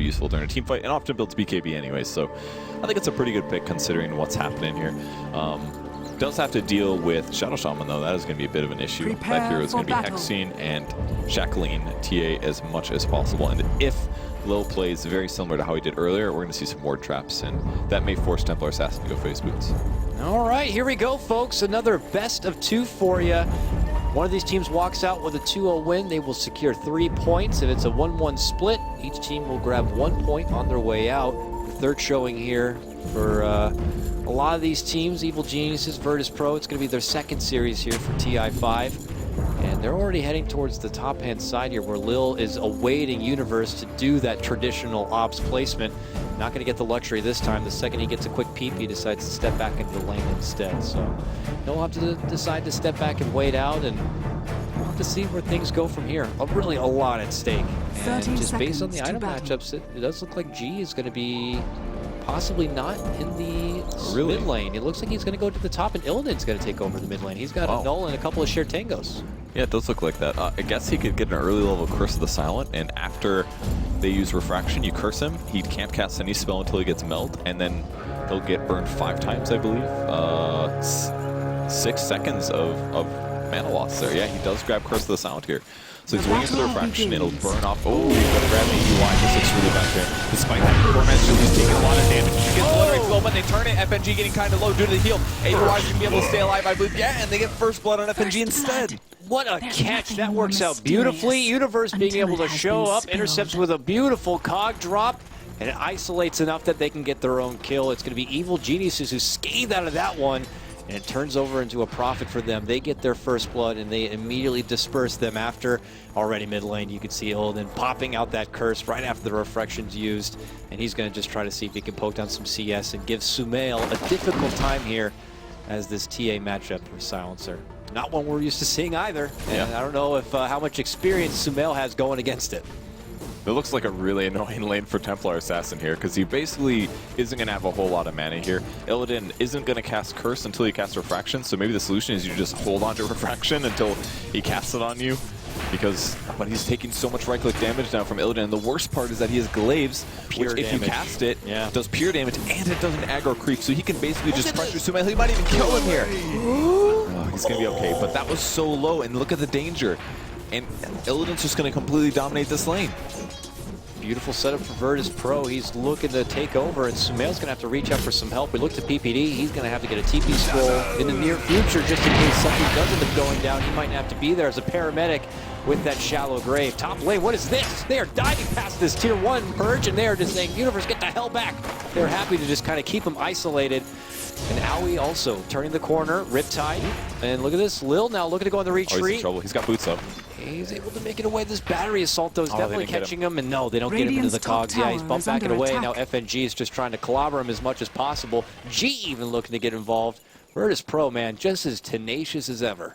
useful during a team fight, and often builds BKB anyways, so I think it's a pretty good pick considering what's happening here. Does have to deal with Shadow Shaman though. That is going to be a bit of an issue. That hero is going to be hexing and shackling TA as much as possible, and if Lil plays very similar to how he did earlier, we're going to see some ward traps, and that may force Templar Assassin to go phase boots. All right, here we go, folks. Another best of 2 for you. One of these teams walks out with a 2-0 win. They will secure 3 points. If it's a 1-1 split, each team will grab 1 point on their way out. The third showing here for a lot of these teams, Evil Geniuses, VIRTUS.PRO. It's going to be their second series here for TI5. And they're already heading towards the top-hand side here where Lil is awaiting Universe to do that traditional ops placement. Not going to get the luxury this time. The second he gets a quick peep, he decides to step back into the lane instead. So he'll have to decide to step back and wait out, and we'll have to see where things go from here. Really a lot at stake. And just based on the item matchups, it does look like G is going to be possibly not in the mid lane. It looks like he's going to go to the top, and Illidan's going to take over the mid lane. He's got a null and a couple of shared tangos. Yeah, it does look like that. I guess he could get an early level Curse of the Silent, and after they use Refraction, you curse him. He can't cast any spell until he gets Meld, and then he'll get burned 5 times, I believe. 6 seconds of mana loss there. Yeah, he does grab Curse of the Silent here. So he's waiting for the Refraction, it'll burn off. Oh, he's gonna grab an UI. This looks really bad here. Despite that, Torment's just taking a lot of damage. He gets Blood Rage Flow, but they turn it. FNG getting kind of low due to the heal. AUI's gonna be able to stay alive, I believe. Yeah, and they get first blood on FNG instead. What a catch. That works out beautifully. Universe being able to show up, intercepts with a beautiful cog drop, and it isolates enough that they can get their own kill. It's going to be Evil Geniuses who scathed out of that one, and it turns over into a profit for them. They get their first blood, and they immediately disperse them after. Already mid lane, you can see Illidan popping out that curse right after the Refraction's used, and he's going to just try to see if he can poke down some CS and give Sumail a difficult time here as this TA matchup for Silencer. Not one we're used to seeing either, and I don't know if how much experience Sumail has going against it. It looks like a really annoying lane for Templar Assassin here, because he basically isn't going to have a whole lot of mana here. Illidan isn't going to cast Curse until he casts Refraction, so maybe the solution is you just hold on to Refraction until he casts it on you. But he's taking so much right-click damage now from Illidan, and the worst part is that he has Glaives, which if you cast it, does pure damage, and it doesn't aggro creep, so he can basically just pressure Sumail. He might even kill him here. Oh, he's going to be okay, but that was so low, and look at the danger. And Illidan's just going to completely dominate this lane. Beautiful setup for VIRTUS.PRO. He's looking to take over, and Sumail's going to have to reach out for some help. We look to ppd. He's going to have to get a TP scroll in the near future just in case something does end up going down. He might have to be there as a paramedic with that shallow grave. Top lane, what is this? They are diving past this tier 1 purge, and they are just saying, Universe, get the hell back. They're happy to just kind of keep him isolated. And Aoi also turning the corner, Riptide. And look at this, Lil now looking to go on the retreat. Oh, he's in trouble. He's got boots up. He's able to make it away. This battery assault, though, is definitely catching him. And no, they don't get him into the cogs. Yeah, he's bumped back and away. Now FNG is just trying to clobber him as much as possible. G even looking to get involved. VIRTUS.PRO, man, just as tenacious as ever.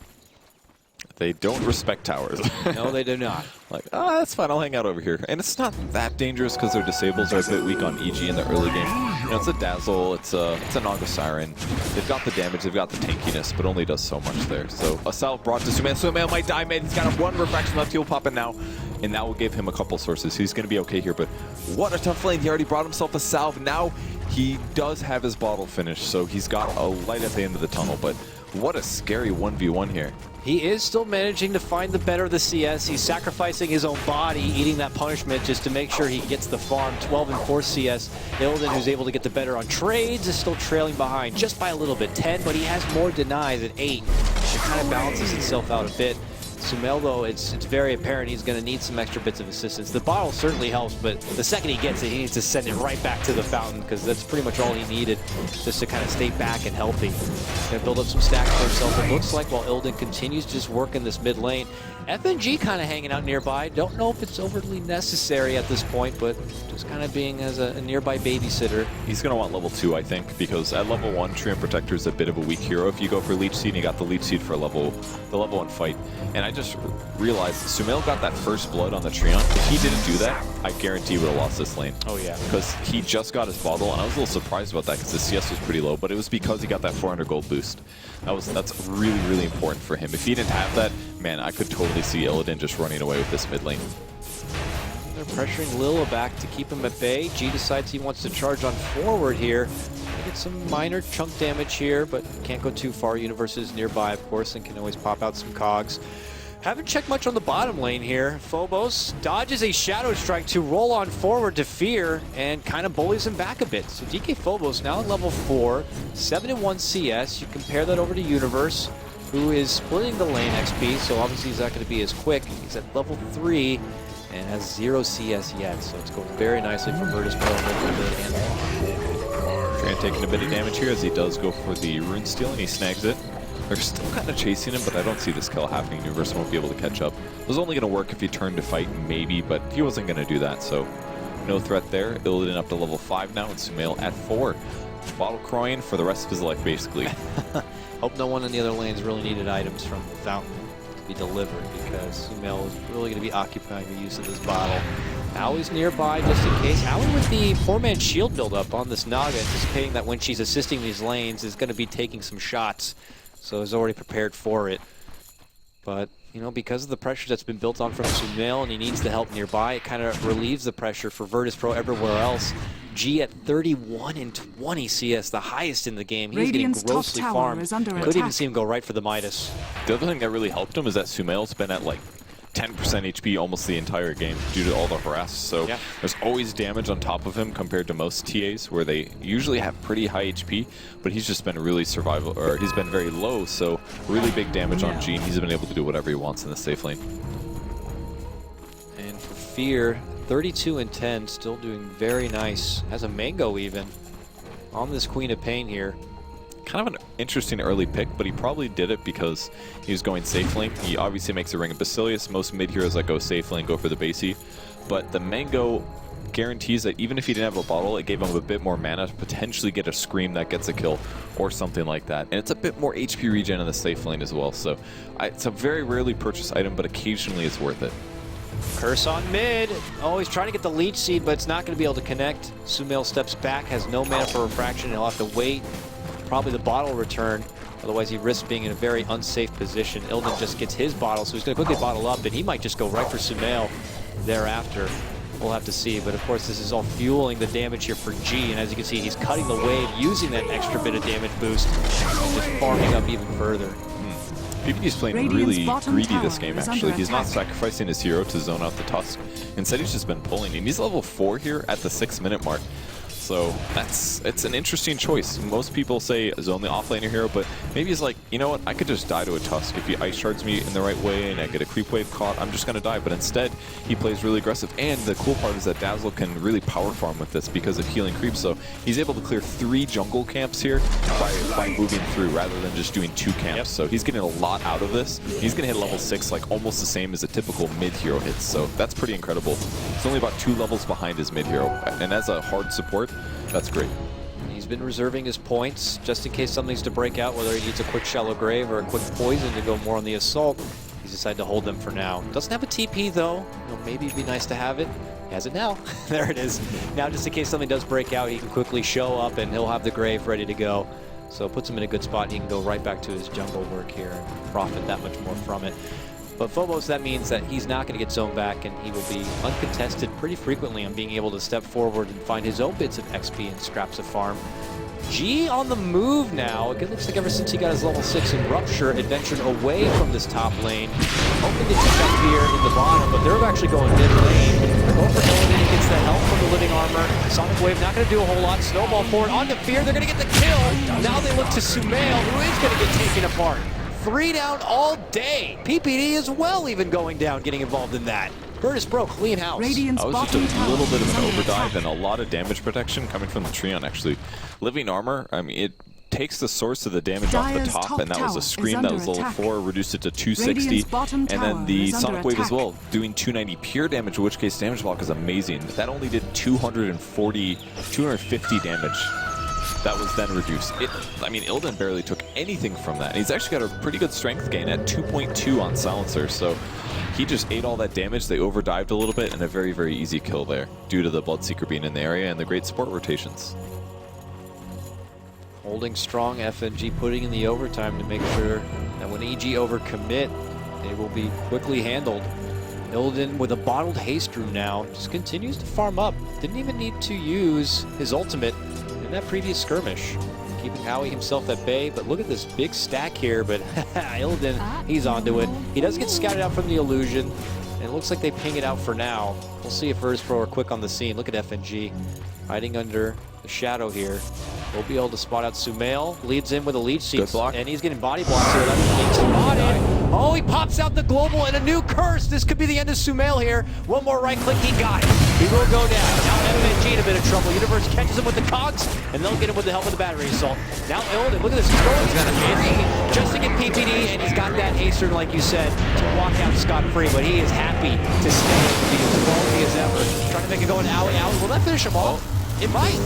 They don't respect towers. No, they do not. Like, that's fine, I'll hang out over here. And it's not that dangerous because their disables are a bit weak on EG in the early game. You know, it's a Dazzle, it's a Naga Siren. They've got the damage, they've got the tankiness, but only does so much there. So a salve brought to Sumail. Sumail might die, man. He's got one Refraction left, he'll pop in now. And that will give him a couple sources. He's going to be okay here, but what a tough lane. He already brought himself a salve. Now he does have his bottle finished, so he's got a light at the end of the tunnel, but what a scary 1v1 here. He is still managing to find the better of the CS. He's sacrificing his own body, eating that punishment just to make sure he gets the farm. 12 and 4 CS. Illidan, who's able to get the better on trades, is still trailing behind just by a little bit. 10, but he has more deny than 8. It kind of balances itself out a bit. Sumail, though, it's very apparent he's going to need some extra bits of assistance. The bottle certainly helps, but the second he gets it, he needs to send it right back to the fountain, because that's pretty much all he needed just to kind of stay back and healthy. He's going to build up some stacks for himself. It looks like while Illidan continues to just work in this mid lane, FNG kind of hanging out nearby. Don't know if it's overly necessary at this point, but just kind of being as a nearby babysitter. He's going to want level 2, I think, because at level 1, Treant Protector is a bit of a weak hero. If you go for Leech Seed, and you got the Leech Seed for the level 1 fight. And I just realized Sumail got that first blood on the Treant. If he didn't do that, I guarantee he would have lost this lane. Oh, yeah. Because he just got his bottle, and I was a little surprised about that because the CS was pretty low, but it was because he got that 400 gold boost. That's really, really important for him. If he didn't have that, man, I could totally see Illidan just running away with this mid lane. they're pressuring Lilla back to keep him at bay. G decides he wants to charge on forward here. Get some minor chunk damage here, but can't go too far. Universe is nearby, of course, and can always pop out some cogs. Haven't checked much on the bottom lane here. Phobos dodges a Shadow Strike to roll on forward to Fear and kind of bullies him back a bit. So DK Phobos now at level 4, 7-1 CS. You compare that over to Universe, who is splitting the lane XP, so obviously he's not going to be as quick. He's at level 3 and has 0 CS yet, so it's going very nicely for VIRTUS.PRO and Tran taking a bit of damage here as he does go for the Rune Steal and he snags it. They're still kind of chasing him, but I don't see this kill happening. Universe won't be able to catch up. It was only going to work if he turned to fight, maybe, but he wasn't going to do that, so no threat there. Illidan up to level 5 now, and Sumail at 4. Bottle Croying for the rest of his life, basically. Hope no one in the other lanes really needed items from the fountain to be delivered, because Sumail is really going to be occupying the use of this bottle. Howie's nearby just in case. Howie with the 4-man shield buildup on this Naga, anticipating that when she's assisting these lanes is going to be taking some shots. So is already prepared for it. But, you know, because of the pressure that's been built on from Sumail and he needs the help nearby, it kind of relieves the pressure for VIRTUS.PRO everywhere else. G at 31 and 20 CS, the highest in the game. He's getting grossly farmed. Could even see him go right for the Midas. The other thing that really helped him is that Sumail's been at like 10% HP almost the entire game due to all the harass, so yeah. There's always damage on top of him compared to most TAs where they usually have pretty high HP, but he's just been really survival, or he's been very low, so really big damage on Gene. He's been able to do whatever he wants in the safe lane. And for Fear, 32 and 10, still doing very nice. Has a Mango even on this Queen of Pain here. Kind of an interesting early pick, but he probably did it because he was going safe lane. He obviously makes a Ring of Basilius. Most mid heroes that go safe lane go for the basey, but the Mango guarantees that even if he didn't have a bottle, it gave him a bit more mana to potentially get a Scream that gets a kill or something like that. And it's a bit more HP regen in the safe lane as well, so it's a very rarely purchased item, but occasionally it's worth it. Curse on mid. Oh, he's trying to get the Leech Seed, but it's not going to be able to connect. Sumail steps back, has no mana for Refraction, he'll have to wait. Probably the bottle return, otherwise he risks being in a very unsafe position. Illidan just gets his bottle, so he's going to quickly bottle up, and he might just go right for Sumail thereafter. We'll have to see, but of course this is all fueling the damage here for G, and as you can see, he's cutting the wave, using that extra bit of damage boost, and just farming up even further. ppd's playing really greedy this game, actually. He's not sacrificing his hero to zone out the Tusk. Instead, he's just been pulling, and he's level 4 here at the 6-minute mark. So it's an interesting choice. Most people say zone the offlaner hero, but maybe he's like, you know what, I could just die to a Tusk. If he ice shards me in the right way and I get a creep wave caught, I'm just gonna die. But instead, he plays really aggressive. And the cool part is that Dazzle can really power farm with this because of healing creeps. So he's able to clear 3 jungle camps here by moving through rather than just doing 2 camps. Yep. So he's getting a lot out of this. He's gonna hit level 6 like almost the same as a typical mid hero hits. So that's pretty incredible. It's only about 2 levels behind his mid hero. And as a hard support, that's great. He's been reserving his points just in case something's to break out, whether he needs a quick Shallow Grave or a quick Poison to go more on the assault. He's decided to hold them for now. Doesn't have a TP though. You know, maybe it'd be nice to have it. He has it now. There it is. Now just in case something does break out, he can quickly show up and he'll have the Grave ready to go. So it puts him in a good spot and he can go right back to his jungle work here and profit that much more from it. But Phobos, that means that he's not going to get zoned back, and he will be uncontested pretty frequently on being able to step forward and find his own bits of XP and scraps of farm. G on the move now. It looks like ever since he got his level 6 in Rupture, adventured away from this top lane. Hoping to keep that here in the bottom, but they're actually going mid lane. Going for Illidan, he gets the help from the Living Armor. Sonic Wave not going to do a whole lot. Snowball forward onto Fear. They're going to get the kill. Now they look to Sumail, who is going to get taken apart. 3 down all day. ppd as well even going down, getting involved in that. VIRTUS.PRO, clean house. That was just a little bit of an overdive and a lot of damage protection coming from the Treon, actually. Living Armor, I mean, it takes the source of the damage off the top, and that was a Scream that was level 4, reduced it to 260, and then the Sonic Wave as well, doing 290 pure damage, in which case damage block is amazing. That only did 250 damage. That was then reduced. I mean, Illidan barely took anything from that. And he's actually got a pretty good strength gain at 2.2 on Silencer, so he just ate all that damage. They overdived a little bit, and a very, very easy kill there due to the Bloodseeker being in the area and the great support rotations. Holding strong, FNG putting in the overtime to make sure that when EG overcommit, they will be quickly handled. Illidan with a bottled haste rune now, just continues to farm up. Didn't even need to use his ultimate in that previous skirmish. Keeping Howie himself at bay, but look at this big stack here, but Illidan, he's onto it. He does get scouted out from the illusion, and it looks like they ping it out for now. We'll see if VIRTUS.PRO are quick on the scene. Look at FNG hiding under the shadow here. We'll be able to spot out Sumail. Leads in with a lead seat, and he's getting body blocks here. That's being spotted. Oh, he pops out the global and a new curse. This could be the end of Sumail here. One more right click, he got it. He will go down. Now FNG in a bit of trouble. Universe catches him with the cogs, and they'll get him with the help of the battery assault. Now Illidan, look at this. He's going in just to get ppd, and he's got that haster, like you said, to walk out scot-free, but he is happy to stay. He is quality as ever. Trying to make it go into Owie. Will that finish him off? It might.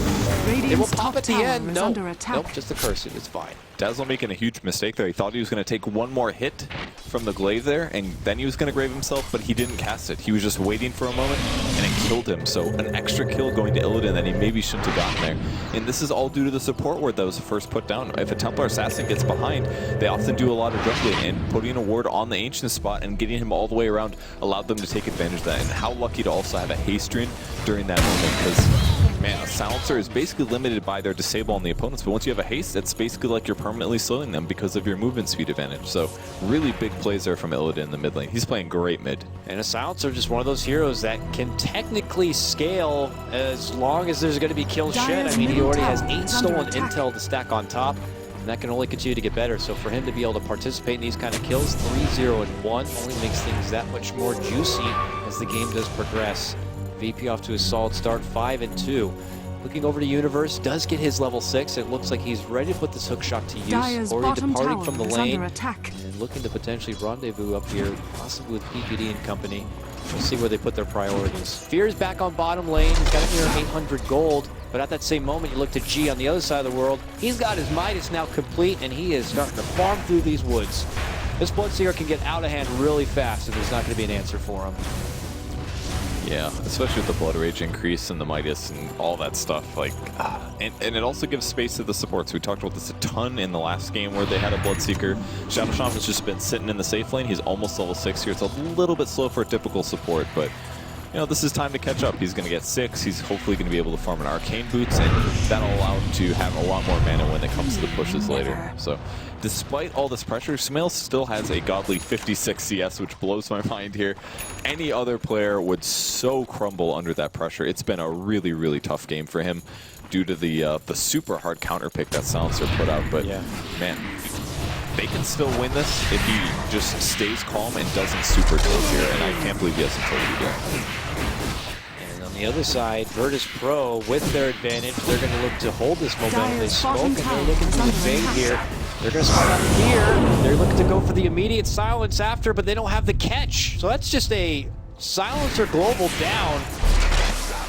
It will pop at the end. No. Nope, just the curse. It's fine. Dazzle making a huge mistake there. He thought he was going to take one more hit from the glaive there, and then he was going to grave himself, but he didn't cast it. He was just waiting for a moment, and it killed him. So an extra kill going to Illidan that he maybe shouldn't have gotten there. And this is all due to the support ward that was first put down. If a Templar Assassin gets behind, they often do a lot of jungling, and putting a ward on the Ancient spot and getting him all the way around allowed them to take advantage of that. And how lucky to also have a haste rune during that moment, because man, a silencer is basically limited by their disable on the opponents, but once you have a haste, it's basically like you're permanently slowing them because of your movement speed advantage. So really big plays there from Illidan in the mid lane. He's playing great mid. And a silencer, just one of those heroes that can technically scale as long as there's going to be kills shed. I mean, he already has 8 stolen intel to stack on top, and that can only continue to get better. So for him to be able to participate in these kind of kills, 3-0-1, only makes things that much more juicy as the game does progress. VP off to a solid start, 5-2. Looking over to Universe, does get his level 6. It looks like he's ready to put this hook shot to use. Already departing from the lane and looking to potentially rendezvous up here, possibly with ppd and company. We'll see where they put their priorities. Fear is back on bottom lane. He's got a near 800 gold, but at that same moment, you look to G on the other side of the world. He's got his Midas now complete, and he is starting to farm through these woods. This Bloodseeker can get out of hand really fast, and there's not going to be an answer for him. Yeah, especially with the Blood Rage increase and the Midas and all that stuff. Like, and it also gives space to the supports. We talked about this a ton in the last game where they had a Bloodseeker. Shadow Shaman's just been sitting in the safe lane. He's almost level 6 here. It's a little bit slow for a typical support, but you know, this is time to catch up. He's going to get 6. He's hopefully going to be able to farm an Arcane Boots, and that'll allow him to have a lot more mana when it comes to the pushes later. So, despite all this pressure, Sumail still has a godly 56 CS, which blows my mind here. Any other player would so crumble under that pressure. It's been a really, really tough game for him due to the super hard counter pick that Silencer put out. But man, they can still win this if he just stays calm and doesn't super tilt here, and I can't believe he hasn't tilted yet. And on the other side, VIRTUS.PRO, with their advantage, they're going to look to hold this momentum. They smoke, and they're looking to invade here. They're going to spot out here. They're looking to go for the immediate silence after, but they don't have the catch. So that's just a silencer global down,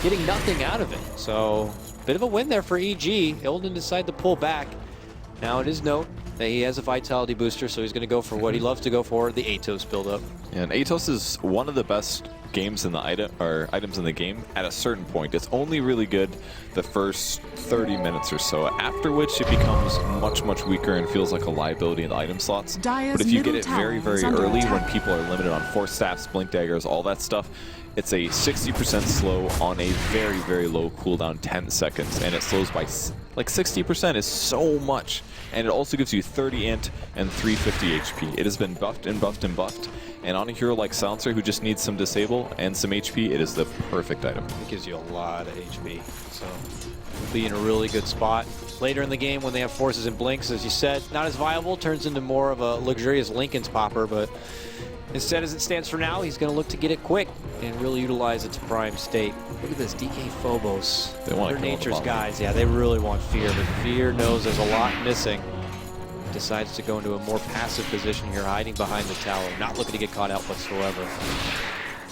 getting nothing out of it. So, bit of a win there for EG. Illidan decided to pull back. Now it is note that he has a vitality booster, so he's going to go for what he loves to go for, the Atos buildup. Yeah, and Atos is one of the best games in the items in the game at a certain point. It's only really good the first 30 minutes or so, after which it becomes much, much weaker and feels like a liability in the item slots. But if you get it very, very early when people are limited on Force Staffs, Blink Daggers, all that stuff, it's a 60% slow on a very, very low cooldown, 10 seconds, and it slows by like 60% is so much. And it also gives you 30 int and 350 HP. It has been buffed and buffed and buffed. And on a hero like Silencer who just needs some disable and some HP, it is the perfect item. It gives you a lot of HP, so we'll be in a really good spot. Later in the game when they have forces and blinks, as you said, not as viable, turns into more of a luxurious Linken's popper, but instead, as it stands for now, he's going to look to get it quick and really utilize its prime state. Look at this, DK Phobos. They want They're nature's guys. Yeah, they really want Fear, but Fear knows there's a lot missing. Decides to go into a more passive position here, hiding behind the tower, not looking to get caught out whatsoever.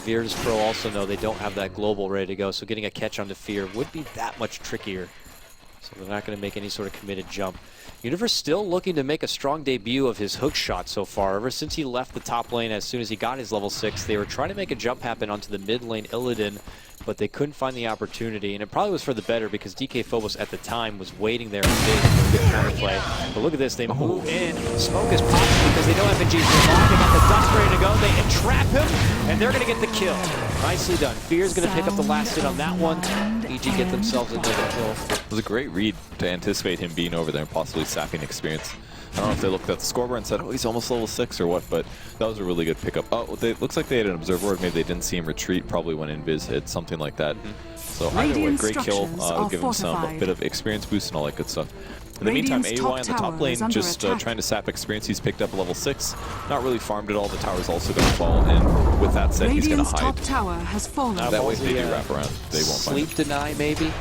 VIRTUS.PRO also know they don't have that global ready to go, so getting a catch onto Fear would be that much trickier. So they're not going to make any sort of committed jump. Universe still looking to make a strong debut of his hook shot so far. Ever since he left the top lane, as soon as he got his level 6, they were trying to make a jump happen onto the mid lane Illidan, but they couldn't find the opportunity. And it probably was for the better because DK Phobos at the time was waiting there and mid for a good counterplay. But look at this, they move in. Smoke is popping because they know FNG's nearby. They got the dust ready to go. They entrap him, and they're going to get the kill. Nicely done. Fear's going to pick up the last hit on that one. EG get themselves another kill. It was a great read to anticipate him being over there and possibly sapping experience. I don't know if they looked at the scoreboard and said, oh, he's almost level 6 or what, but that was a really good pickup. Oh, looks like they had an observer board. Maybe they didn't see him retreat, probably when Invis hit, something like that. So either way, great kill, give him a bit of experience boost and all that good stuff. In the meantime, AY on the top lane just trying to sap experience. He's picked up a level 6. Not really farmed at all. The tower's also going to fall, and with that said, he's going to hide. Top tower has fallen. That way, if they do wrap around, they won't find him. Sleep deny, maybe?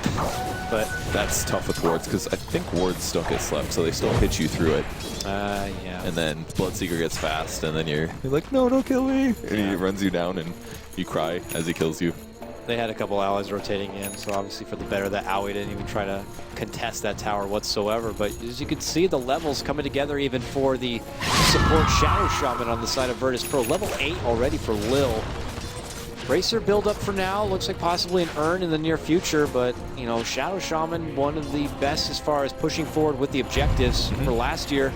But that's tough with wards, because I think wards don't get slept, so they still hit you through it. Yeah. And then Bloodseeker gets fast, and then you're like, no, don't kill me. And he runs you down, and you cry as he kills you. They had a couple allies rotating in, so obviously for the better that Aoi didn't even try to contest that tower whatsoever. But as you can see, the levels coming together even for the support Shadow Shaman on the side of VIRTUS.PRO. Level 8 already for Lil. Bracer build up for now. Looks like possibly an Urn in the near future, but you know, Shadow Shaman, one of the best as far as pushing forward with the objectives for last year.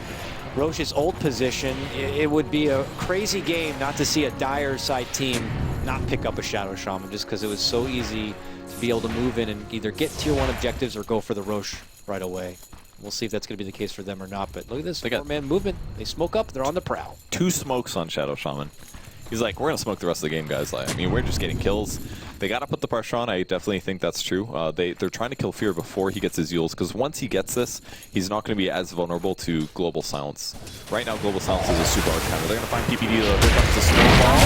Roche's old position, it would be a crazy game not to see a Dire side team not pick up a Shadow Shaman just because it was so easy to be able to move in and either get tier 1 objectives or go for the Roche right away. We'll see if that's going to be the case for them or not, but look at this 4-man movement. They smoke up, they're on the prowl. 2 smokes on Shadow Shaman. He's like, we're going to smoke the rest of the game, guys. Like, I mean, we're just getting kills. They got to put the pressure on. I definitely think that's true. They're trying to kill Fear before he gets his Yules, because once he gets this, he's not going to be as vulnerable to Global Silence. Right now, Global Silence is a super hard counter. They're going to find ppd to pick up the snowball.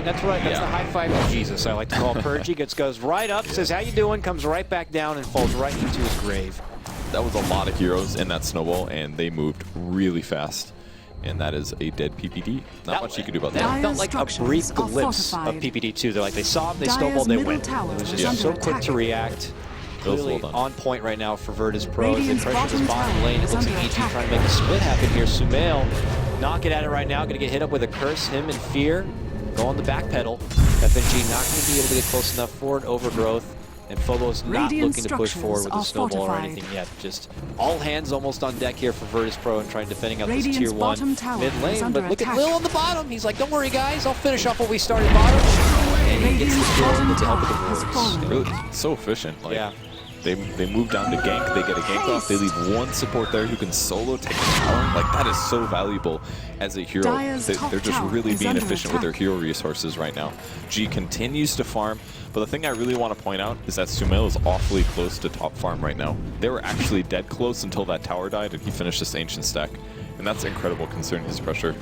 That's right. That's the high five of Jesus, I like to call Purgy. Goes right up, says, how you doing? Comes right back down and falls right into his grave. That was a lot of heroes in that snowball, and they moved really fast. And that is a dead ppd. Not much you can do about that. It felt like a brief glimpse of ppd too. They're like, they saw him, they snowballed, they went. It was just so quick to react. Clearly on point right now for VIRTUS.PRO as they pressure this bottom lane. It looks like EG trying to make a split happen here. Sumail knocking at it right now, going to get hit up with a curse. Him and Fear go on the back pedal. FNG not going to be able to get close enough for an overgrowth. And Phobos not looking to push forward with a snowball or anything yet. Just all hands almost on deck here for VIRTUS.PRO and trying defending out this tier 1 mid lane. But look at Lil on the bottom. He's like, don't worry guys, I'll finish off what we started bottom. And he gets the kill with the help of the wards. So efficient. Like, yeah. They move down to gank, they get a gank off, they leave one support there who can solo take the tower. Like, that is so valuable as a hero. They're just really being efficient with their hero resources right now. G continues to farm, but the thing I really want to point out is that Sumail is awfully close to top farm right now. They were actually dead close until that tower died and he finished this ancient stack. And that's incredible considering his pressure.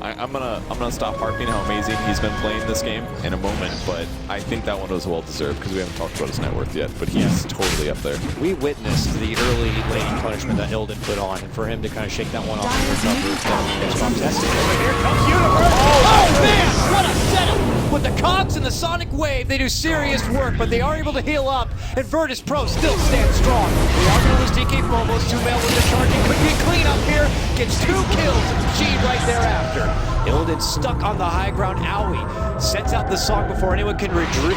I'm gonna stop harping how amazing he's been playing this game in a moment, but I think that one was well deserved because we haven't talked about his net worth yet, but he's totally up there. We witnessed the early lane punishment that Illidan put on, and for him to kind of shake that one off and recover, it's fantastic. Here comes Universe! Oh man, what a setup! With the cogs and the Sonic Wave, they do serious work, but they are able to heal up, and VIRTUS.PRO still stands strong. They are going to lose DK Phobos, Sumail with the charging, could be a cleanup here, gets 2 kills, G right thereafter. Illidan stuck on the high ground. Aoi sets out the song before anyone can retreat.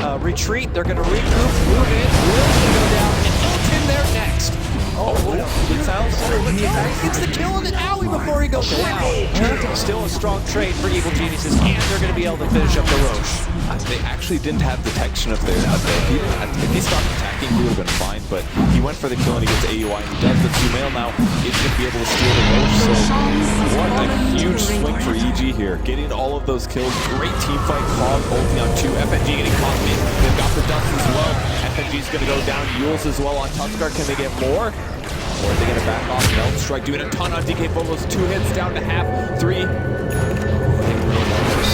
They're going to regroup, move in, Will's going to go down, and Illidan there next. Gets the kill on the Aoi before he goes down. Still a strong trade for Evil Geniuses, and they're going to be able to finish up the Roche. They actually didn't have detection of their if he stopped attacking, he would have been fine, but he went for the kill and he gets AUI, and he does, but Sumail now is going to be able to steal the Roche, so what a huge swing for EG here. Getting all of those kills, great team fight, Fog ulting on 2, FNG getting caught in, they've got the dust as well, FNG's going to go down, Yules as well on Tuskar, can they get more? Or are they going to back off? Melt Strike doing a ton on DK Phobos, 2 hits down to half, 3.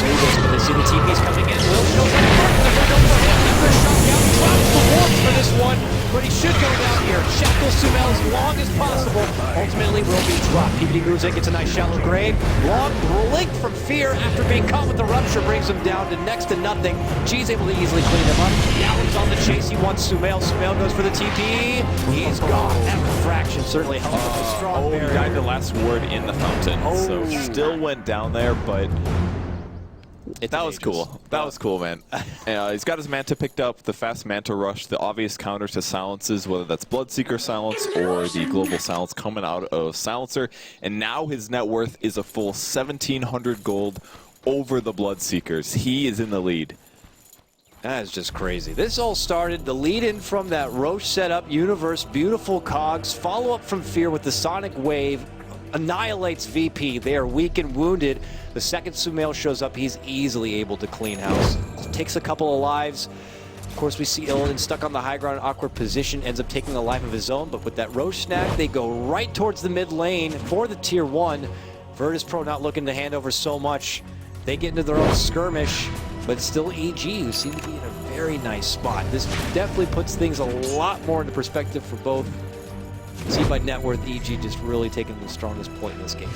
But they see the TP's coming in. Will shows up they're going to go for him. Never shot down. Drops the warp for this one, but he should go down here. Shackle Sumail as long as possible. Ultimately will be dropped. ppd Gruze gets a nice shallow grave. Long blink from Fear after being caught with the rupture brings him down to next to nothing. G's able to easily clean him up. Now he's on the chase. He wants on Sumail. Sumail goes for the TP. He's gone. That refraction certainly helped with the strong he barrier. died the last word in the fountain. So still went down there, but that was cool. That was cool, man. He's got his Manta picked up, the fast Manta rush, the obvious counter to silences, whether that's Bloodseeker silence or the global silence coming out of Silencer. And now his net worth is a full 1,700 gold over the Bloodseekers. He is in the lead. That is just crazy. This all started, the lead-in from that Roche setup, Universe, beautiful cogs, follow-up from Fear with the Sonic Wave, annihilates VP. They are weak and wounded. The second Sumail shows up, he's easily able to clean house. Takes a couple of lives. Of course, we see Illidan stuck on the high ground, awkward position, ends up taking a life of his own, but with that Roche snag, they go right towards the mid lane for the tier 1. VIRTUS.PRO not looking to hand over so much. They get into their own skirmish, but still EG, who seem to be in a very nice spot. This definitely puts things a lot more into perspective for both. See by net worth, EG just really taking the strongest point in this game.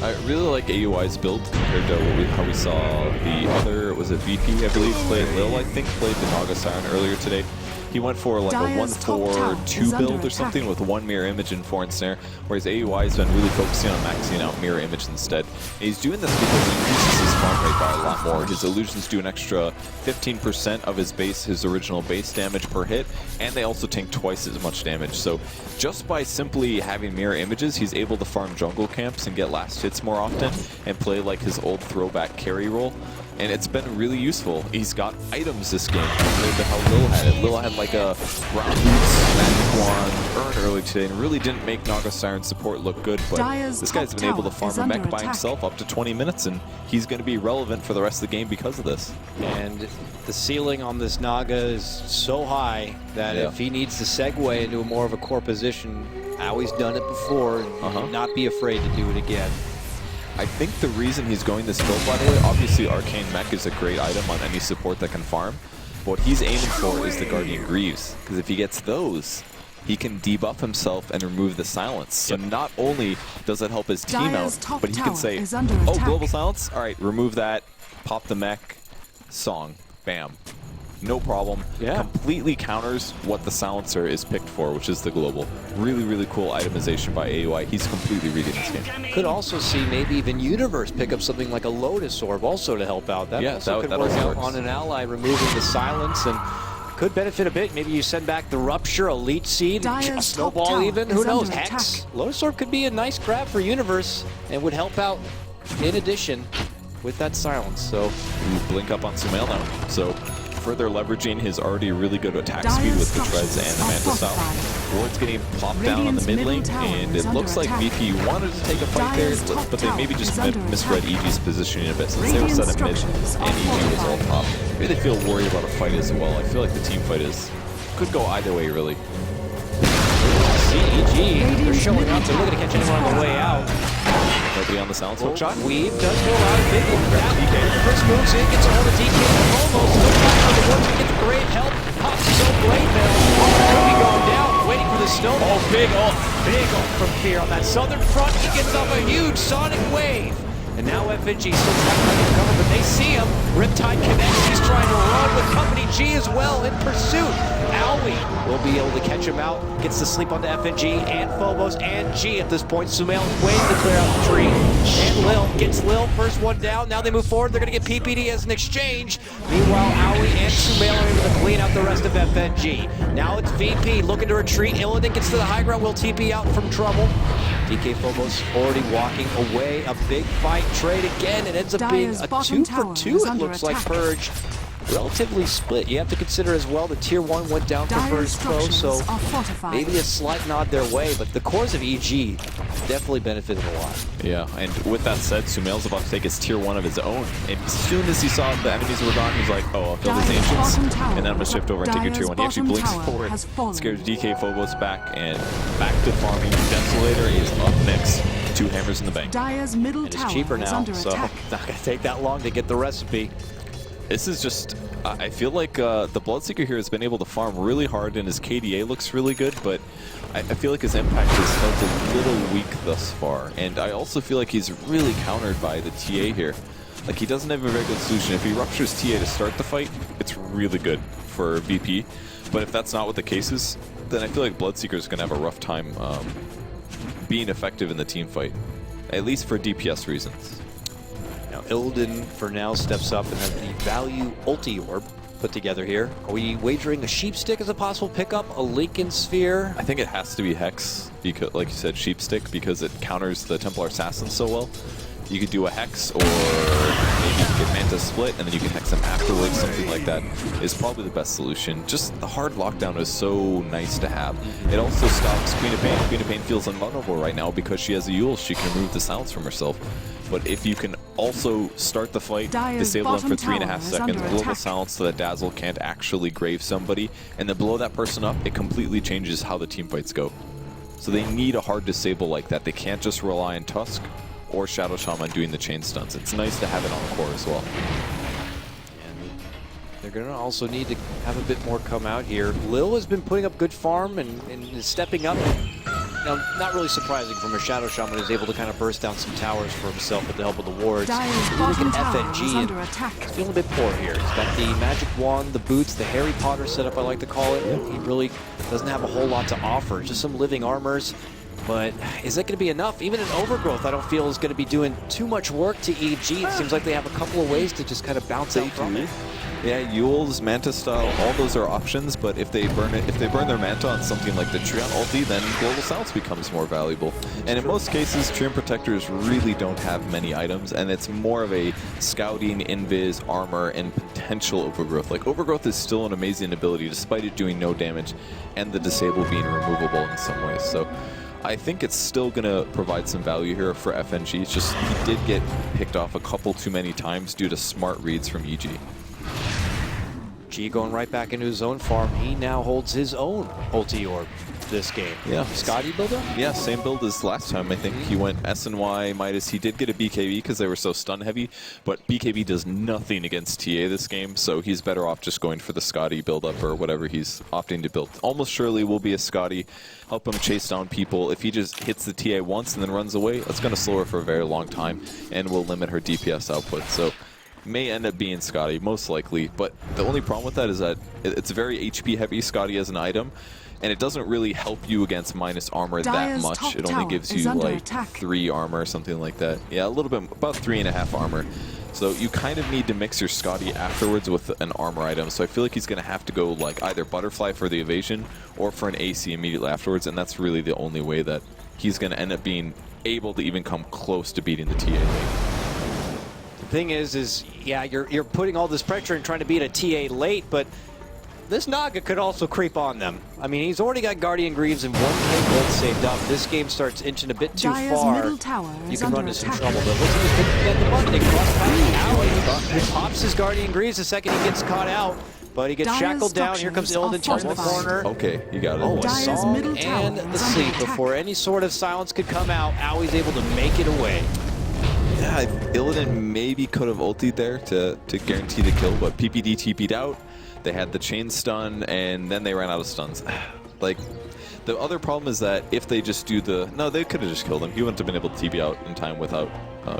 I really like AUI's build compared to how we saw the other, was it VP, I believe, played Lil, I think, played the Naga Siren earlier today. He went for like a 1-4-2 build or something with 1 mirror image and 4 ensnare, whereas AUI has been really focusing on maxing out mirror image instead. And he's doing this because he increases his farm rate by a lot more. His illusions do an extra 15% of his original base damage per hit, and they also tank twice as much damage. So just by simply having mirror images, he's able to farm jungle camps and get last hits more often and play like his old throwback carry role. And it's been really useful. He's got items this game compared to how Lil had it. Lil had like a Brown Boots, Magic Wand, Urn early today, and really didn't make Naga Siren support look good. But this guy's been able to farm a mech by himself up to 20 minutes, and he's going to be relevant for the rest of the game because of this. And the ceiling on this Naga is so high that if he needs to segue into more of a core position, Aui's done it before, and not be afraid to do it again. I think the reason he's going this build, by the way, obviously Arcane Mech is a great item on any support that can farm. What he's aiming for is the Guardian Greaves, because if he gets those, he can debuff himself and remove the silence. So not only does it help his team out, but he can say, oh, global silence? All right, remove that, pop the mech, song, bam. No problem. Completely counters what the silencer is picked for, which is the global. Really, really cool itemization by AUI. He's completely reading this game. Could also see maybe even Universe pick up something like a Lotus Orb also to help out. That also could work out on an ally, removing the silence, and could benefit a bit. Maybe you send back the Rupture, Elite Seed, a Snowball even. Who knows? Hex. Lotus Orb could be a nice grab for Universe and would help out in addition with that silence. So blink up on Sumail now. So further leveraging his already really good attack speed with the Treads and the Manta Style. Ward's getting plopped down on the mid lane, and it looks like VP wanted to take a fight there, but they maybe just misread EG's positioning a bit since they were set at mid and EG was all top. Maybe they feel worried about a fight as well. I feel like the team fight could go either way, really. See EG, they're showing up. They're looking to catch anyone on the way out. Nobody on the silence hook shot. Weave does go out. Big one. DK. First moves in, gets a hold of DK. Almost looks back on the woods. Gets great help. Pops his own blade there. Could be going down. Waiting for the snowball. Big ult from Fear on that southern front. He gets off a huge Sonic Wave. And now FNG still trying to recover, but they see him. Riptide connects. He's trying to run with Company G as well in pursuit. Aui will be able to catch him out. Gets to sleep onto FNG and Phobos and G at this point. Sumail is waiting to clear out the tree. And Lil gets Lil. First one down. Now they move forward. They're going to get ppd as an exchange. Meanwhile, Aui and Sumail are able to clean out the rest of FNG. Now it's VP looking to retreat. Illidan gets to the high ground. Will TP out from trouble. DK Phobos already walking away. A big fight. Trade again. It ends up being a 2-for-2, it looks like, Purge. Relatively split. You have to consider as well the tier 1 went down for VIRTUS.PRO, so maybe a slight nod their way, but the cores of EG definitely benefited a lot. Yeah, and with that said, Sumail's about to take his tier 1 of his own, and as soon as he saw the enemies were gone, he's like, oh, I'll kill these ancients, and then I'm going to shift over and take your tier 1. He actually blinks forward, scares DK Phobos back, and back to farming. Desolator is up next. 2 hammers in the bank. And it's cheaper now, so not going to take that long to get the recipe. This is just, I feel like the Bloodseeker here has been able to farm really hard, and his KDA looks really good, but I feel like his impact has felt a little weak thus far. And I also feel like he's really countered by the TA here. Like, he doesn't have a very good solution. If he ruptures TA to start the fight, it's really good for VP. But if that's not what the case is, then I feel like Bloodseeker is going to have a rough time being effective in the team fight, at least for DPS reasons. Now Illidan for now steps up and has the value ulti orb put together here. Are we wagering a sheep stick as a possible pickup, a Lincoln Sphere? I think it has to be Hex, because, like you said, sheep stick, because it counters the Templar Assassin so well. You could do a Hex, or maybe you could get Manta Split, and then you can Hex them afterwards. Something like that is probably the best solution. Just the hard lockdown is so nice to have. It also stops Queen of Pain. Queen of Pain feels invulnerable right now because she has a Eul. She can remove the silence from herself. But if you can also start the fight, disable them for 3.5 seconds, blow the silence so that Dazzle can't actually grave somebody, and then blow that person up, it completely changes how the team fights go. So they need a hard disable like that. They can't just rely on Tusk or Shadow Shaman doing the chain stuns. It's nice to have it on the core as well. And they're going to also need to have a bit more come out here. Lil has been putting up good farm and is stepping up. Now, not really surprising from a Shadow Shaman is able to kind of burst down some towers for himself with the help of the wards. Look at FNG and he's feeling a bit poor here. He's got the magic wand, the boots, the Harry Potter setup, I like to call it. He really doesn't have a whole lot to offer. Just some living armors. But is that going to be enough? Even an Overgrowth, I don't feel is going to be doing too much work to EG. It seems like they have a couple of ways to just kind of bounce out from it. Yeah, Eul's, Manta style, all those are options, but if they burn their Manta on something like the Treant ulti, then Global Silence becomes more valuable. And in most cases, Treant Protectors really don't have many items, and it's more of a scouting, invis, armor, and potential Overgrowth. Like, Overgrowth is still an amazing ability, despite it doing no damage, and the disable being removable in some ways. So I think it's still going to provide some value here for FNG. It's just he did get picked off a couple too many times due to smart reads from EG. G going right back into his own farm. He now holds his own ulti orb this game. Yeah. Scotty builder? Yeah, same build as last time. I think he went SNY, Midas. He did get a BKB because they were so stun heavy, but BKB does nothing against TA this game, so he's better off just going for the Scotty build-up or whatever he's opting to build. Almost surely will be a Scotty, help him chase down people. If he just hits the TA once and then runs away, that's going to slow her for a very long time and will limit her DPS output. So may end up being Scotty, most likely, but the only problem with that is that it's very HP heavy, Scotty as an item, and it doesn't really help you against minus armor that much. It only gives you like 3 armor or something like that. Yeah, a little bit, about 3.5 armor. So you kind of need to mix your Scotty afterwards with an armor item. So I feel like he's going to have to go like either Butterfly for the evasion or for an AC immediately afterwards, and that's really the only way that he's going to end up being able to even come close to beating the TA lane. The thing is yeah, you're putting all this pressure and trying to beat a TA late, but this Naga could also creep on them. I mean, he's already got Guardian Greaves and 1k gold saved up. This game starts inching a bit too far. You can run into some trouble, but looks like he's get the button. They cross past Owie. He pops his Guardian Greaves the second he gets caught out, but he gets shackled down. Here comes Illidan, turns the corner. Okay, you got it. Oh, a song and the sleep before any sort of silence could come out. Owie's able to make it away. Yeah, Illidan maybe could have ultied there to guarantee the kill, but ppd TP'd out. They had the chain stun, and then they ran out of stuns. Like, the other problem is that if they just do the... No, they could have just killed him. He wouldn't have been able to TP out in time without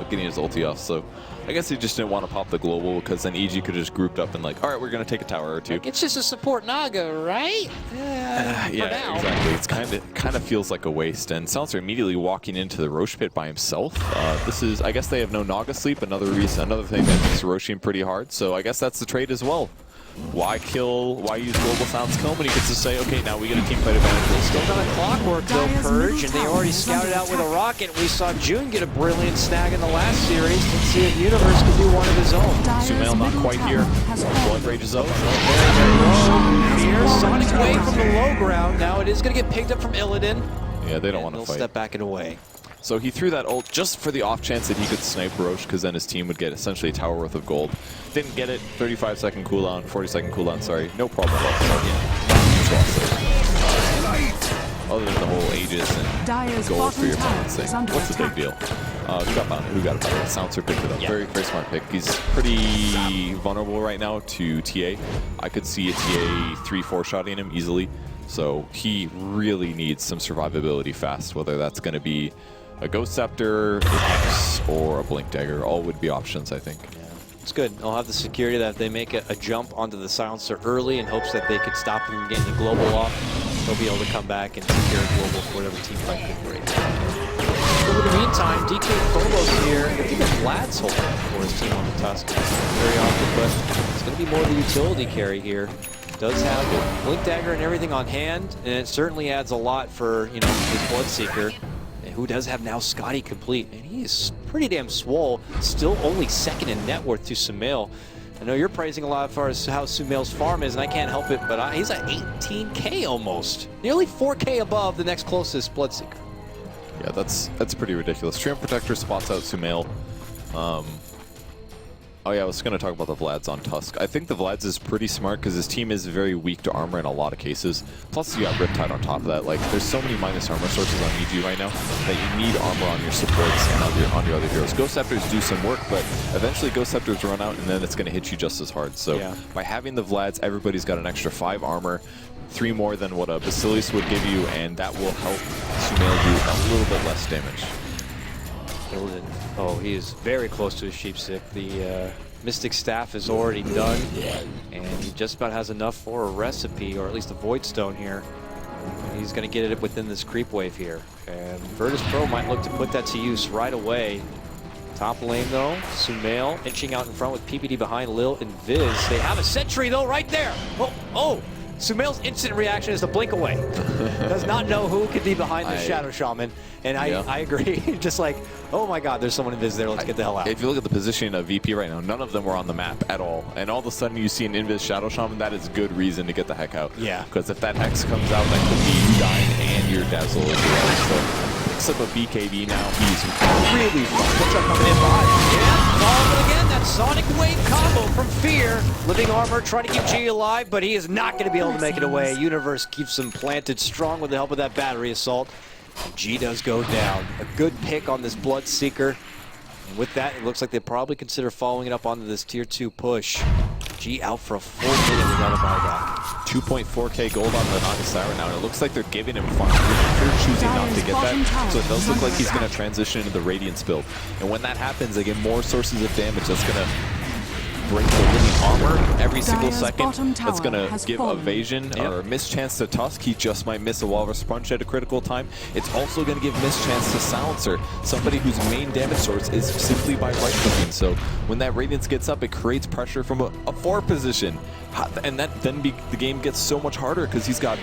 getting his ulti off. So I guess they just didn't want to pop the global, because then EG could have just grouped up and like, all right, we're going to take a tower or two. Like, it's just a support Naga, right? Yeah, exactly. It's kind of feels like a waste. And Silencer immediately walking into the Roche pit by himself. This is, I guess they have no Naga sleep. Another thing that makes Roshing pretty hard. So I guess that's the trade as well. Why use Global Silence kill him when he gets to say, okay, now we get a team fight advantage? Still got a clockwork though, Purge, and they already scouted out with a rocket. We saw June get a brilliant snag in the last series. Let's see if Universe can do one of his own. Sumail not quite here. Blood Rage is out. Here, Sonic away from the low ground. Now it is going to get picked up from Illidan. Yeah, they don't want to fight. Step back and away. So he threw that ult just for the off chance that he could snipe Roche, because then his team would get essentially a tower worth of gold. Didn't get it. 35-second cooldown, 40-second cooldown, sorry. No problem. Other than the whole Aegis and gold for your opponent's thing. What's the big deal? Who got it? Silencer picked it up. Yeah. Very smart pick. He's pretty vulnerable right now to TA. I could see a TA 3-4 shotting him easily. So he really needs some survivability fast, whether that's going to be a Ghost Scepter, a Hex, or a Blink Dagger. All would be options, I think. It's good. They'll have the security that if they make a jump onto the silencer early in hopes that they could stop them from getting the global off, they'll be able to come back and secure a global for whatever team fight could break. So in the meantime, DK Provo's here. I think Vlad's holding for his team on the Tusk very often, but it's going to be more of a utility carry here. Does have Blink Dagger and everything on hand, and it certainly adds a lot for, you know, his Bloodseeker, who does have now Scotty complete, and he is pretty damn swole. Still only second in net worth to Sumail. I know you're praising a lot as far as how Sumail's farm is, and I can't help it, but he's at 18K almost. Nearly 4K above the next closest Bloodseeker. Yeah, that's pretty ridiculous. Treant Protector spots out Sumail. Oh yeah, I was going to talk about the Vlads on Tusk. I think the Vlads is pretty smart because his team is very weak to armor in a lot of cases. Plus you got Riptide on top of that. Like, there's so many minus armor sources on EG right now that you need armor on your supports and on your other heroes. Ghost Scepters do some work, but eventually Ghost Scepters run out and then it's going to hit you just as hard. So by having the Vlads, everybody's got an extra 5 armor, 3 more than what a Basilius would give you, and that will help Sumail do a little bit less damage. Oh, he is very close to his Sheepstick. The Mystic Staff is already done, and he just about has enough for a recipe, or at least a Void Stone here. He's going to get it within this creep wave here. And VIRTUS.PRO might look to put that to use right away. Top lane, though, Sumail inching out in front with ppd behind Lil and Viz. They have a sentry, though, right there. Oh! Sumail's instant reaction is to blink away. Does not know who could be behind the Shadow Shaman. And I agree. Just like, oh my god, there's someone in Viz there. Let's get the hell out. If you look at the positioning of VP right now, none of them were on the map at all. And all of a sudden you see an Invis Shadow Shaman, that is good reason to get the heck out. Yeah. Because if that X comes out, that could be you dying and your Dazzle as well. So picks up a BKB now. He's really fun. Coming in behind. Yeah, follow it again. That Sonic Wave combo from Fear. Living Armor trying to keep G alive, but he is not going to be able to make it away. Universe keeps him planted strong with the help of that battery assault. And G does go down. A good pick on this Bloodseeker. And with that, it looks like they probably consider following it up onto this tier 2 push. G out for a full minute without a buyback. 2.4k gold on the Naga Siren now, and it looks like they're giving him farm. They're choosing not to get that, so it does look like he's going to transition into the Radiance build. And when that happens, they get more sources of damage. That's going to bring the living armor every single second. That's going to give evasion or mischance to Tusk. He just might miss a Walrus Punch at a critical time. It's also going to give mischance to Silencer, somebody whose main damage source is simply by right-clicking. So when that Radiance gets up, it creates pressure from a 4 position. And then the game gets so much harder because he's got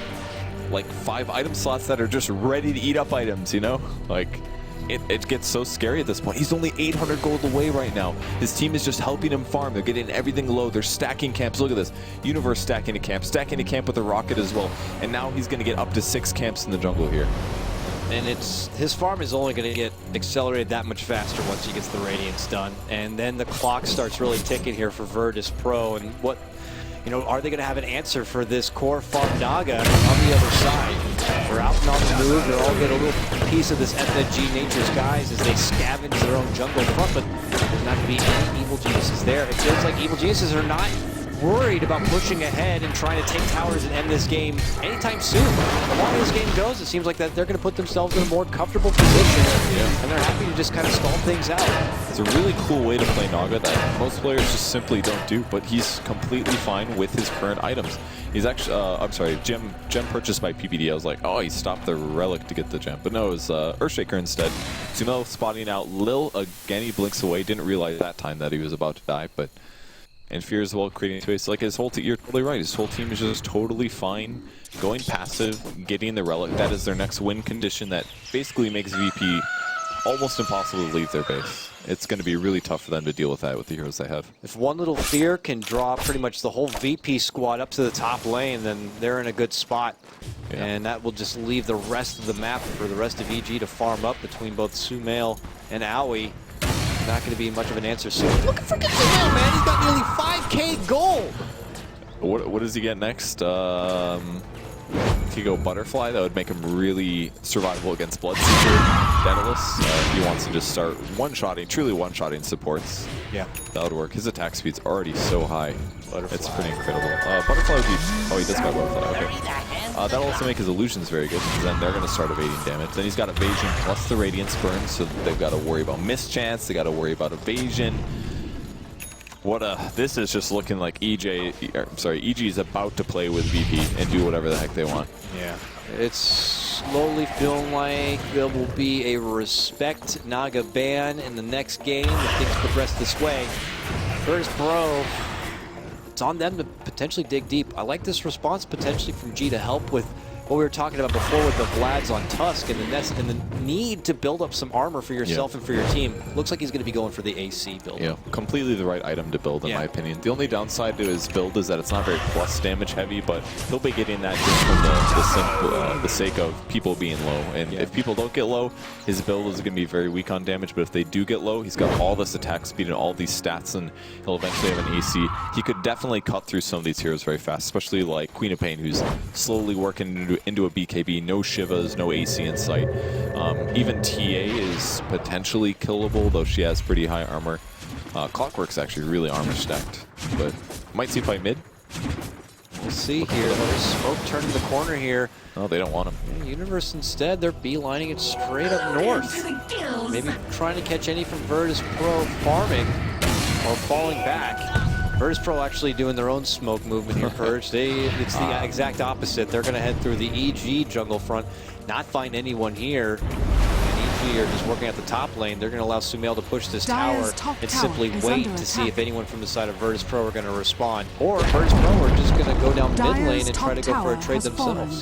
like 5 item slots that are just ready to eat up items, you know? Like, it gets so scary at this point. He's only 800 gold away right now. His team is just helping him farm. They're getting everything low. They're stacking camps. Look at this. Universe stacking a camp with a rocket as well. And now he's going to get up to 6 camps in the jungle here. And his farm is only going to get accelerated that much faster once he gets the Radiance done. And then the clock starts really ticking here for VIRTUS.PRO. And what, you know, are they going to have an answer for this core farm Naga on the other side? They're out and on the move. They'll all get a little piece of this FNG Nature's Guise as they scavenge their own jungle front, but there's not going to be any Evil Geniuses there. It feels like Evil Geniuses are not worried about pushing ahead and trying to take towers and end this game anytime soon. The longer this game goes, it seems like that they're going to put themselves in a more comfortable position, and they're happy to just kind of stall things out. It's a really cool way to play Naga that most players just simply don't do, but he's completely fine with his current items. He's actually, I'm sorry, gem purchased by ppd. I was like, oh, he stopped the relic to get the gem, but no, it was Earthshaker instead. Sumail spotting out Lil again. He blinks away. Didn't realize that time that he was about to die, but. And Fear as well creating space. Like his whole team, you're totally right. His whole team is just totally fine, going passive, getting the relic. That is their next win condition. That basically makes VP almost impossible to leave their base. It's going to be really tough for them to deal with that with the heroes they have. If one little Fear can draw pretty much the whole VP squad up to the top lane, then they're in a good spot. Yeah. And that will just leave the rest of the map for the rest of EG to farm up between both Sumail and Aoi. Not going to be much of an answer soon. Look at freaking Sumail, man. He's got nearly 5k gold. What does he get next? He go Butterfly. That would make him really survivable against Bloodseeker, Daedalus. If he wants to just start one-shotting, truly one-shotting supports. Yeah, that would work. His attack speed's already so high. Butterfly. It's pretty incredible. Butterfly would be... Oh, he does buy Butterfly. Okay. That'll also make his illusions very good, because then they're going to start evading damage. Then he's got evasion plus the Radiance burn, so they've got to worry about mischance. They got to worry about evasion. This is just looking like EG is about to play with VP and do whatever the heck they want. Yeah. It's slowly feeling like there will be a respect Naga ban in the next game if things progress this way. VIRTUS.PRO, it's on them to potentially dig deep. I like this response potentially from G to help with what we were talking about before with the Vlads on Tusk and the need to build up some armor for yourself and for your team. Looks like he's going to be going for the AC build. Yeah, completely the right item to build in my opinion. The only downside to his build is that it's not very plus damage heavy, but he'll be getting that just from the sake of people being low. And if people don't get low, his build is going to be very weak on damage, but if they do get low, he's got all this attack speed and all these stats, and he'll eventually have an AC. He could definitely cut through some of these heroes very fast, especially like Queen of Pain, who's slowly working into a BKB, no Shivas, no AC in sight. Even TA is potentially killable, though she has pretty high armor. Clockwork's actually really armor stacked, but might see fight mid. We'll see here. There's smoke turning the corner here. Oh, they don't want him. Universe instead, they're beelining it straight up north. Maybe trying to catch any from VIRTUS.PRO farming or falling back. VIRTUS.PRO actually doing their own smoke movement here, Purge. It's the exact opposite. They're going to head through the EG jungle front, not find anyone here. And EG are just working at the top lane. They're going to allow Sumail to push this tower and simply wait to see if anyone from the side of VIRTUS.PRO are going to respond. Or VIRTUS.PRO are just going to go down mid lane and try to go for a trade themselves.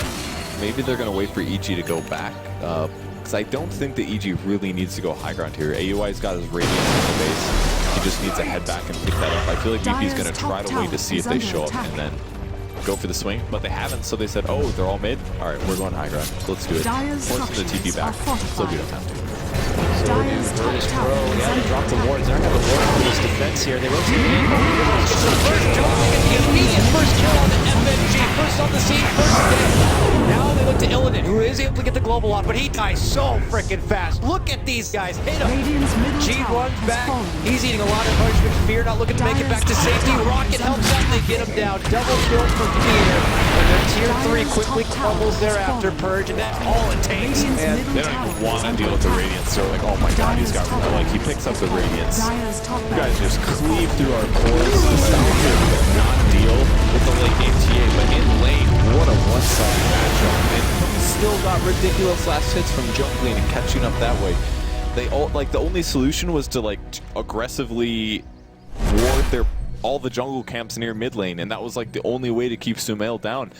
Maybe they're going to wait for EG to go back. Because I don't think the EG really needs to go high ground here. AUI's got his Radiance in the base. He just needs to head back and pick that up. I feel like VP's going to try to wait to see if they show up and then go for the swing, but they haven't, so they said, oh, they're all mid? All right, we're going high ground. Let's do it. Forcing the TP back, so we don't have to. So VIRTUS.PRO, they drop the wards. They're not going to work for this defense here. They rotate in. Gets the first jump, they get the immediate first kill on the FNG. First on the scene, first dead. Now they look to Illidan, who is able to get the global off, but he dies so freaking fast. Look at these guys. Hit him. G runs back. He's eating a lot of punishment. Fear not looking to make it back to safety. Rocket helps out, and they get him down. Double kill for Fear. And their tier 3 quickly crumbles thereafter, Purge, and that's all it takes. And they don't even want to deal with the Radiance. They're like, oh my god, he's got, like, he picks up the Radiance. You guys just cleave through our cores. Not deal with the late game TA, but in lane, what a one-sided matchup. And still got ridiculous last hits from jungling and catching up that way. They all, like, the only solution was to, like, aggressively ward all the jungle camps near mid lane, and that was like the only way to keep Sumail down.